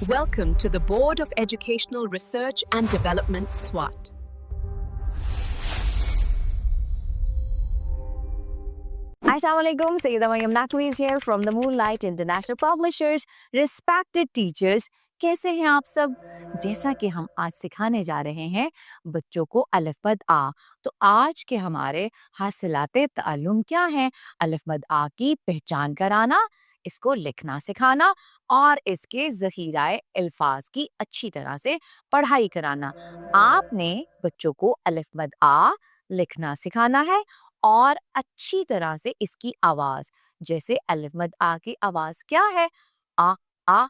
Welcome to the Board of Educational Research and Development, SWAT. Assalamualaikum, Sayyida Maryam Naqvi is here from the Moonlight International Publishers. Respected teachers, कैसे हैं आप सब? जैसा कि हम आज सिखाने जा रहे हैं बच्चों को अलिफ बद आ, तो आज के हमारे हासिलाते ताल्लुम क्या हैं? अलिफ बद आ की पहचान कराना, इसको लिखना सिखाना और इसके ज़ख़ीराए अल्फाज की अच्छी तरह से पढ़ाई कराना। आपने बच्चों को अलिफ बद आ लिखना सिखाना है और अच्छी तरह से इसकी आवाज, जैसे अलिफ मद आ की आवाज क्या है? आ आ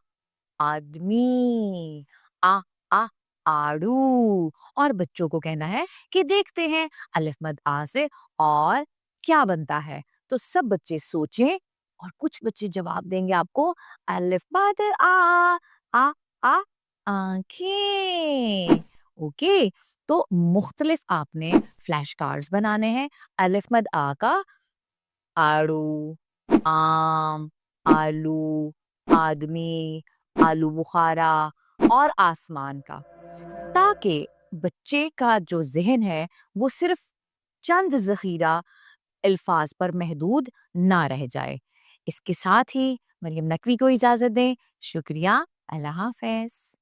आदमी, आ आ आड़ू। और बच्चों को कहना है कि देखते हैं अलिफ मद आ से और क्या बनता है। तो सब बच्चे सोचें और कुछ बच्चे जवाब देंगे आपको अलिफ मद आ आ आंखें। ओके, तो मुख्तलिफ आपने फ्लैश कार्ड्स बनाने हैं। अलिफ मद आ का आड़ू, आम, आलू, आदमी, आलू बुखारा और आसमान का, ताकि बच्चे का जो ज़हन है वो सिर्फ चंद ज़ख़ीरा अल्फाज पर महदूद ना रह जाए। इसके साथ ही मरियम नकवी को इजाज़त दें। शुक्रिया, अल्लाह हाफ़िज़।